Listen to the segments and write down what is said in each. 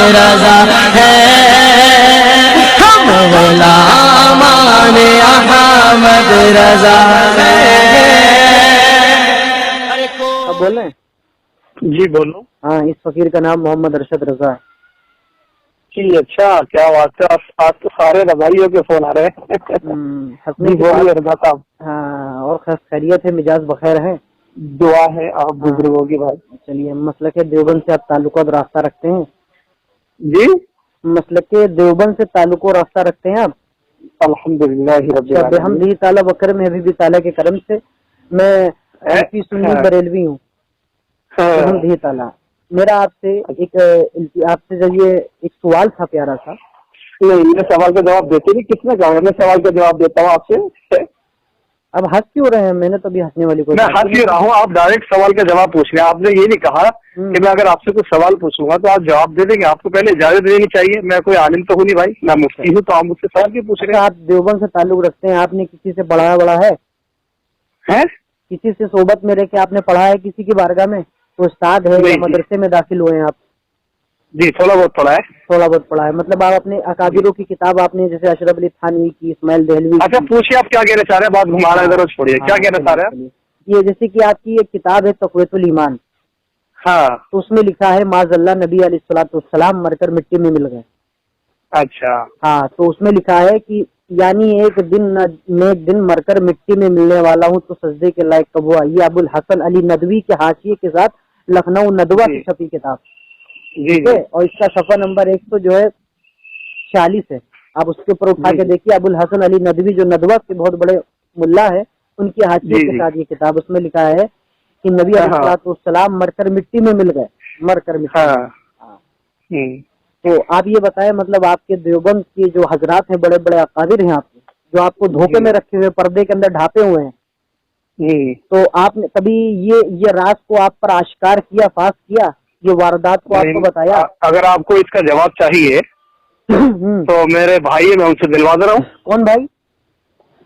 رضا ہے، ہم غلامان احمد رضا ہے۔ اب بول رہے ہیں؟ جی بولو۔ ہاں، اس فقیر کا نام محمد ارشد رضا ہے۔ جی اچھا، کیا بات ہے، آج تو سارے رضائیوں کے فون آ رہے ہیں۔ جی بولیے رضا صاحب۔ ہاں، اور خیریت ہے؟ مزاج بخیر ہے؟ دعا ہے آپ بزرگوں کی بھائی۔ چلیے، مسلک دیوبند سے آپ تعلق اور رابطہ رکھتے ہیں؟ جی مسلک دیوبند سے تعلق و رابطہ رکھتے ہیں آپ؟ الحمدللہ رب العالمین۔ الحمد تعالیٰ بکر میں ابھی بھی تعالیٰ کے کرم سے میں سنی بریلوی ہوں۔ الحمد تعالیٰ۔ میرا آپ سے ذریعے ایک سوال تھا پیارا سا۔ نہیں، میرے سوال کا جواب دیتے نہیں، کس نے کہا میں سوال کا جواب دیتا ہوں آپ سے؟ اب ہنس کیوں رہے ہیں؟ میں نے تو ابھی ہنسنے والی کوئی میں ہنس ہی رہا ہوں، آپ ڈائریکٹ سوال کا جواب پوچھ رہے ہیں۔ آپ نے یہ نہیں کہا کہ میں اگر آپ سے کچھ سوال پوچھوں گا تو آپ جواب دے دیں گے۔ آپ کو پہلے اجازت دینی چاہیے۔ میں کوئی عالم تو ہوں نہیں بھائی، میں مفتی ہوں، تو آپ مجھ سے سوال کیوں پوچھ رہے ہیں؟ آپ دیوبند سے تعلق رکھتے ہیں، آپ نے کسی سے پڑھا بڑا ہے؟ کسی سے صحبت میں رہ کے آپ نے پڑھا ہے کسی کی بارگاہ میں؟ تو استاد ہے یا مدرسے میں داخل ہوئے ہیں آپ؟ جی تھوڑا بہت پڑھا ہے۔ تھوڑا بہت پڑھا ہے، مطلب آپ اپنے اکابروں کی کتاب آپ نے جیسے اشرف علی تھانوی کی، اسماعیل دہلوی۔ اچھا پوچھیے، آپ کیا کہنا چاہ رہے ہیں؟ بات گھما رہے ہیں، ادھر چھوڑیے، کیا کہنا چاہ رہے ہیں؟ یہ جیسے کہ آپ کی ایک کتاب ہے تقویۃ الایمان، ہاں، تو اس میں لکھا ہے معاذ اللہ نبی علیہ الصلوۃ والسلام مر کر مٹی میں مل گئے۔ اچھا ہاں، تو اس میں لکھا ہے کہ یعنی ایک دن مر کر مٹی میں ملنے والا ہوں تو سجدے کے لائق کب ہوا۔ یہ ابو الحسن علی ندوی کے حاشیے کے ساتھ لکھنؤ ندوہ کی چھپی کتاب، جی جی، اور اس کا صفحہ نمبر 146 ہے۔ آپ اس کے اوپر اٹھا کے دیکھیے، ابو الحسن علی ندوی جو ندوہ کے بہت بڑے ملا ہے، ان کی حاشیے کے ساتھ یہ کتاب، اس میں لکھا ہے کہ نبی علیہ الصلوۃ والسلام مر کر مٹی میں مل گئے، مر کر مٹی میں۔ تو آپ یہ بتائیں، مطلب آپ کے دیوبند کے جو حضرات ہیں، بڑے بڑے اکابر ہیں آپ کے، جو آپ کو دھوکے میں رکھے ہوئے، پردے کے اندر ڈھانپے ہوئے ہیں، تو آپ نے کبھی یہ راز کو آپ پر آشکار کیا، فاش کیا، یہ واردات کو آپ کو بتایا؟ اگر آپ کو اس کا جواب چاہیے تو میرے بھائی میں ان سے دلوا دے رہا ہوں۔ کون بھائی؟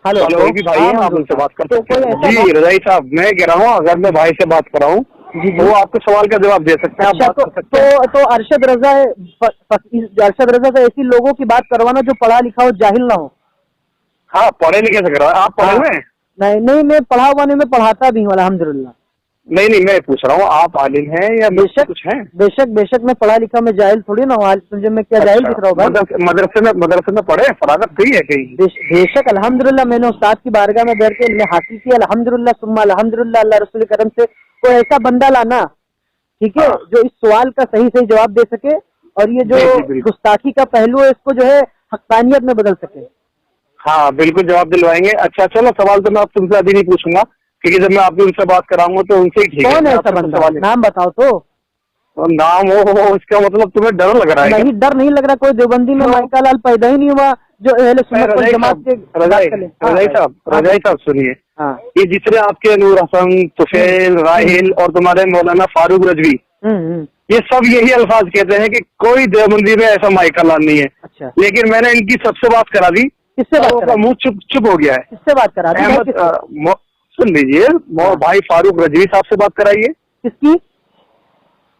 ہلو، کوئی بھی بھائی ہے، آپ ان سے بات کر سکتے ہیں۔ جی رضائی صاحب، میں کہہ رہا ہوں اگر میں بھائی سے بات کر رہا ہوں تو وہ آپ کو سوال کا جواب دے سکتے ہیں، آپ بات کر سکتے ہیں۔ تو ارشد رضا سے ایسی لوگوں کی بات کروانا جو پڑھا لکھا ہو، جاہل نہ ہو۔ ہاں پڑھے لکھے سے کروا، آپ پڑھے ہوئے ہیں؟ نہیں، میں پڑھا ہوا نہیں، میں پڑھاتا بھی ہوں الحمدللہ۔ نہیں، میں پوچھ رہا ہوں آپ عالم ہیں یا بے شک کچھ ہیں؟ بے شک میں پڑھا لکھا، میں جاہل تھوڑی نہ ہوں۔ تجھے میں کیا جاہل دکھ رہا ہوں؟ مدرسے میں پڑھے، فراغت کی ہے کہیں؟ بے شک الحمدللہ، میں نے استاد کی بارگاہ میں بیٹھ کے حاصل کی الحمدللہ ثم الحمدللہ۔ اللہ رسول کرم سے کوئی ایسا بندہ لانا، ٹھیک ہے، جو اس سوال کا صحیح جواب دے سکے، اور یہ جو گستاخی کا پہلو ہے اس کو جو ہے حقانیت میں بدل سکے۔ ہاں بالکل جواب دلوائیں گے۔ اچھا چلو، سوال تو میں آپ تم سے ابھی نہیں پوچھوں گا، کیونکہ جب میں آپ ان سے بات کراؤں گا تو ان سے ہی ٹھیک ہے۔ کون ہے ایسا بندہ؟ نام بتاؤ تو۔ نام ہو اس کا مطلب تمہیں ڈر لگ رہا ہے؟ نہیں، ڈر نہیں لگ رہا، کوئی دیوبندی میں مائیکا لال پیدا ہی نہیں ہوا جو اہل سنت والجماعت کے۔ رضائی صاحب سنیے، یہ جتنے آپ کے نور حسن، طفیل، راہل اور تمہارے مولانا فاروق رضوی، یہ سب یہی الفاظ کہتے ہیں کہ کوئی دیوبندی میں ایسا مائیکا لال نہیں ہے۔ اچھا، لیکن میں نے ان کی سب سے بات کرا دی، کس سے بات کرا؟ منہ چپ ہو گیا ہے۔ کس سے بات کرا دی؟ سن لیجیے، بھائی فاروق رضوی صاحب سے بات کرائیے۔ کس کی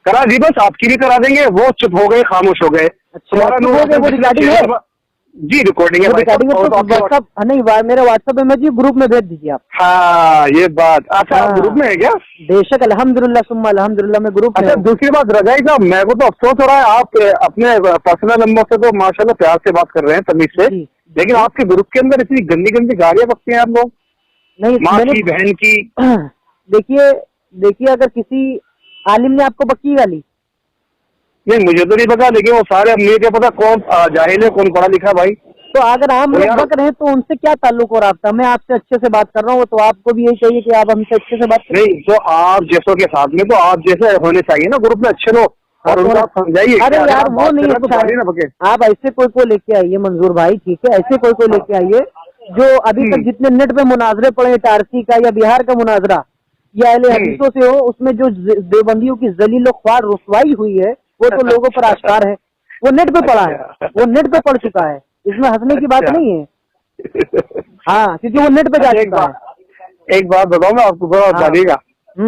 کرا دی؟ بس آپ کی بھی کرا دیں گے۔ وہ چپ ہو گئے، خاموش ہو گئے۔ وہ ریکارڈنگ ہے؟ جی ریکارڈنگ ہے۔ نہیں، میرے واٹس ایپ میں جی گروپ میں بھیج دیجیے آپ۔ ہاں یہ بات، اچھا گروپ میں ہے کیا؟ بے شک الحمدللہ ثم الحمدللہ، میں گروپ میں۔ اچھا دوسری بات رضائی صاحب، میرے کو تو افسوس ہو رہا ہے، آپ اپنے پرسنل نمبر سے تو ماشاءاللہ پیار سے بات کر رہے ہیں، تمیز سے، لیکن آپ کے گروپ کے اندر اتنی گندی گندی گالیاں بکتے ہیں آپ لوگ، ماں کی، بہن کی۔ دیکھیے اگر کسی عالم نے آپ کو بکی گالی، نہیں مجھے تو نہیں پتا، لیکن وہ سارے مجھے کیا پتا کون جاہل ہے کون پڑھا لکھا بھائی۔ تو اگر عام لوگ بک رہے ہیں تو ان سے کیا تعلق اور رابطہ؟ میں آپ سے اچھے سے بات کر رہا ہوں، تو آپ کو بھی یہی چاہیے کہ آپ ہم سے اچھے سے بات کریں۔ نہیں تو آپ جیسوں کے ساتھ میں تو آپ جیسے ہونے چاہیے نا گروپ میں، اچھے لوگ، اور ان کو سمجھائیے۔ ارے یار وہ نہیں، آپ ایسے کوئی لے کے آئیے منظور بھائی، ٹھیک ہے، ایسے کوئی لے کے آئیے جو ابھی تک جتنے نیٹ پہ مناظرے پڑے، ٹارسی کا یا بہار کا مناظرہ یا اہل حدیثوں سے ہو، اس میں جو دیوبندیوں کی ذلیل و خوار رسوائی ہوئی ہے وہ تو لوگوں پر آشکار ہے۔ وہ نیٹ پہ پڑا ہے، وہ نیٹ پہ پڑ چکا ہے، اس میں ہنسنے کی بات نہیں ہے۔ ہاں کیونکہ وہ نیٹ پہ جا چکا ہے۔ ایک بات بتاؤں میں آپ کو، جانیے گا،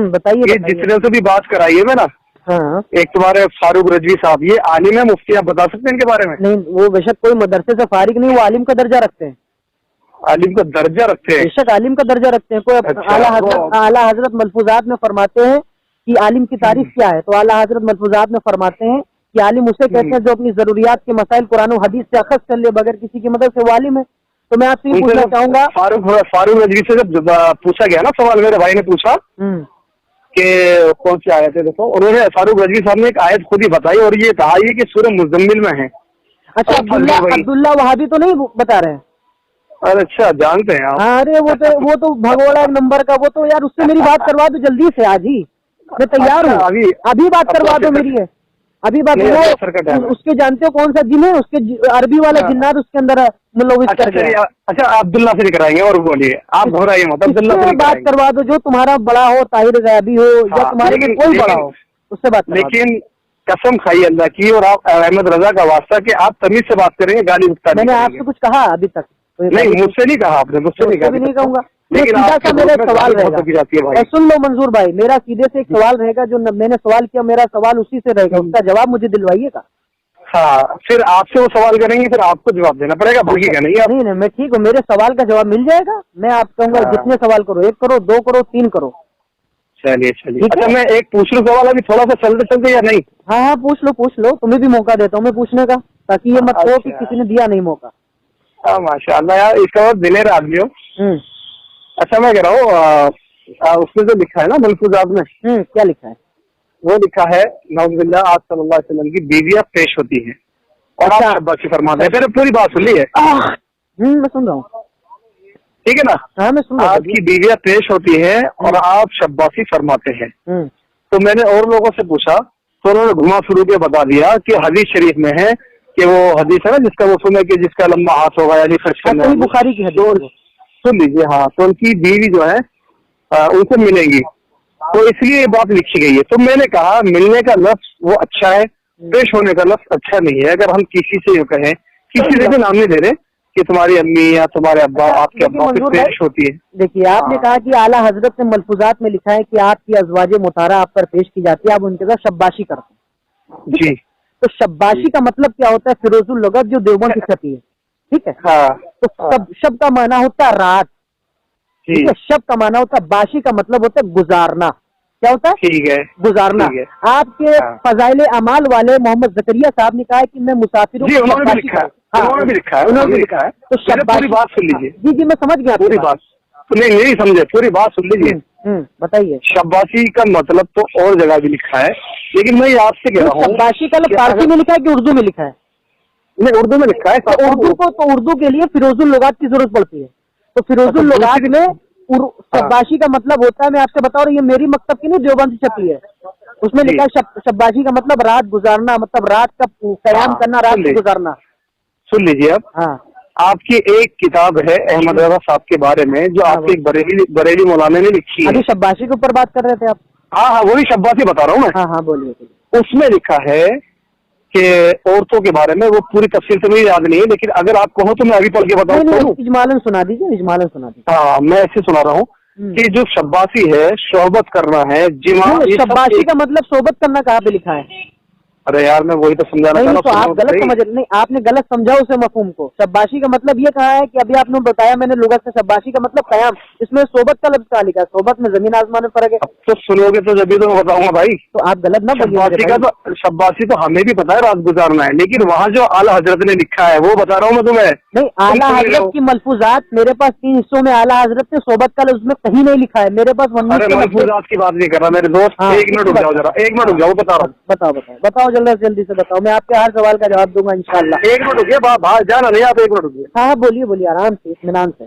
بتائیے۔ جتنے سے بھی بات کرائیے میں نا، हाँ। एक तुम्हारे फारूक रजवी साहब, ये आलिम है, मुफ्ती, आप बता सकते हैं इनके बारे में? नहीं, वो बेशक कोई मदरसे से फारिग नहीं, वो आलिम का दर्जा रखते हैं। आलिम का दर्जा रखते हैं? बेशक आलिम का दर्जा रखते हैं। कोई अच्छा, आला हजरत मलफूजात में फरमाते हैं कि आलिम की तारीफ क्या है, तो आला हजरत मलफूजात में फरमाते हैं कि आलिम उसे कहते हैं जो अपनी जरूरियात के मसाइल कुरान और हदीस से अखज़ कर ले बगैर किसी की मदद से, वो आलिम है। तो मैं आपसे ये पूछना चाहूंगा, फारूक रजवी से जब पूछा गया ना सवाल, मेरे भाई ने पूछा कि कौन सी आयत है, देखो उन्होंने फारूक रजवी साहब ने एक आयत खुद ही बताई और ये कहा ये कि सूरह मुज़म्मिल में है। अच्छा, अब्दुल्ला वहाबी तो नहीं बता रहे हैं? अरे अच्छा, जानते हैं आप? अरे वो तो भगोड़ा नंबर का, वो तो यार उससे मेरी बात करवा दो जल्दी से, आज ही मैं तैयार हूँ। अभी बात करवा दो मेरी है, अभी बात। वो उसके जानते हो कौन सा जिन है, उसके अरबी वाला जिन्नात उसके अंदर मुलविस कर गया। अच्छा, अब्दुल्ला से कराएंगे, और बोलिए आप, घबराइए मत, अब्दुल्ला से बात करवा दो, जो तुम्हारा बड़ा हो, ताहिर गैबी हो या तुम्हारे में कोई बड़ा हो, उससे बात। लेकिन कसम खाई अल्लाह की और आप अहमद रजा का वास्ता कि आप तमीज से बात करेंगे, गाली उठता। मैंने आपसे कुछ कहा अभी तक? नहीं, मुझसे नहीं कहा आपने, मुझसे नहीं कहा, नहीं कहूँगा। लेकिन सीधा मेरा सवाल रहेगा, सुन लो मंजूर भाई, मेरा सीधे से एक सवाल रहेगा, जो मैंने सवाल किया मेरा सवाल उसी से रहेगा, उसका जवाब मुझे दिलवाइएगा। हाँ, फिर आपसे वो सवाल करेंगे, फिर आपको जवाब देना पड़ेगा, भूलिएगा नहीं आप। नहीं, मैं ठीक हूँ, मेरे सवाल का जवाब मिल जाएगा। मैं आप कहूँगा जितने सवाल करो, 1 करो, 2 करो, 3 करो। चलिए। अच्छा, मैं एक पूछ लूँ सवाल अभी थोड़ा सा चलते चलते, या नहीं? हाँ, पूछ लो, तुम्हें भी मौका देता हूँ मैं पूछने का, ताकि ये मत कहो कि किसी ने दिया नहीं मौका। हाँ, माशाअल्लाह यार, इसका और दिलेर आदमी हो। अच्छा, मैं कह रहा हूँ उसमें जो लिखा है ना मलफूजात में, क्या लिखा है? वो लिखा है नौजुबिल्लाह आप सल्लल्लाहु अलैहि वसल्लम की बीवियां पेश होती हैं और आप शब्बाशी फरमाते हैं। फिर पूरी बात सुन ली है? मैं सुन रहा हूँ, ठीक है ना? हाँ, मैं सुन रहा हूँ। आपकी बीवियां पेश होती है और आप शब्बाशी फरमाते हैं। तो मैंने और लोगों से पूछा तो उन्होंने घुमा फिरू के बता दिया कि हदीस शरीफ में है कि वो हदीस है ना जिसका वो सुने कि जिसका लंबा हाथ होगा यानी खर्च करना है, बुखारी की हदीस, सुन लीजिए। हाँ, तो उनकी बीवी जो है उनसे मिलेंगी, तो इसलिए ये बात लिखी गई है। तो मैंने कहा मिलने का लफ्ज वो अच्छा है, पेश होने का लफ्ज अच्छा नहीं है। अगर हम किसी से यूँ कहें, किसी से भी नाम नहीं दे रहे कि तुम्हारी अम्मी या तुम्हारे अब्बा, आपके अब्बा से पेश होती है। देखिए, आपने कहा कि आला हजरत ने मलफूजात में लिखा है कि आपकी अज़वाजे मुतारा आप पर पेश की जाती है, आप उनके साथ शब्बाशी करते हैं जी। तो शब्बाशी का मतलब क्या होता है? फिरोजुल लुगत जो देवबंद की छपी है, ठीक है? हाँ। तो शब का माना होता है रात, ठीक है? शब का माना होता है, बाशी का मतलब होता है गुजारना। क्या होता है? ठीक है, गुजारना। आपके फजाइले अमाल वाले मोहम्मद जकरिया साहब ने कहा है कि मैं मुसाफिरों जी, उन्होंने भी लिखा है, उन्होंने भी लिखा है। तो पूरी बात सुन लीजिए। जी, मैं समझ गया पूरी बात। नहीं समझे, पूरी बात सुन लीजिए। बताइए। शब्बाशी का मतलब तो और जगह भी लिखा है, लेकिन मैं आपसे कह रहा हूँ शब्बाशी का फारसी में लिखा है कि उर्दू में लिखा है? नहीं, उर्दू में लिखा है। तो उर्दू के लिए फिरोजुल लुगात की जरूरत पड़ती है। तो फिरोजुल लुगात में शब्बाशी का मतलब होता है, मैं आपसे बता रहा हूँ, ये मेरी मकतब की नहीं, देवबंद से छपी है, उसमें लिखा है शब्बाशी का मतलब रात गुजारना, मतलब रात का कयाम करना, रात गुजारना। सुन लीजिए अब। हाँ, आपकी एक किताब है अहमद रजा साहब के बारे में जो आपके एक बरेली मौलाना ने लिखी है। अभी शब्बाशी के ऊपर बात कर रहे थे आप? हाँ, वही शब्बाशी बता रहा हूँ मैं। हाँ, बोलिए। उसमें लिखा है कि औरतों के बारे में, वो पूरी तफसील से मुझे याद नहीं है, लेकिन अगर आप कहो तो मैं अभी पढ़ के बताऊँ। इजमालन सुना दीजिए। हाँ, मैं ऐसे सुना रहा हूँ कि जो शब्बाशी है, शोहबत करना है, जिमा। शब्बाशी का मतलब सोबत करना कहाँ पे लिखा है? अरे यार, मैं वही तो समझाना चाह रहा हूँ। तो आप गलत समझ रहे। नहीं, आपने गलत समझा उसे मफहूम को। शब्बाशी का मतलब ये कहा है कि अभी आपने बताया मैंने लुगत से, शब्बाशी का मतलब कयाम, इसमें सोबत का लफ्ज कहाँ लिखा है? सोबत में जमीन आसमान में फर्क है। अब तो सुनोगे तो जब भी तो मैं बताऊंगा भाई। तो आप गलत ना बोलिए। शब्बाशी तो हमें भी पता है रात गुजारना है, लेकिन वहाँ जो आला हजरत ने लिखा है वो बता रहा हूँ मैं तुम्हें। नहीं, आला हजरत की मलफूजात मेरे पास 3 हिस्सों में आला हजरत ने सोबत का लफ्ज में कहीं नहीं लिखा है मेरे पास। अरे मलफूजात की बात नहीं कर रहा मेरे दोस्त। एक मिनट रुक जाओ जरा, 1 मिनट रुक जाओ, बता रहा हूँ। बताओ जल्दी से बताओ, मैं आपके हर सवाल का जवाब दूंगा इंशाल्लाह। 1 मिनट रुकिए, बाहर जाना नहीं, आप 1 मिनट रुकिए। हाँ, बोलिए आराम से, इत्मीनान से।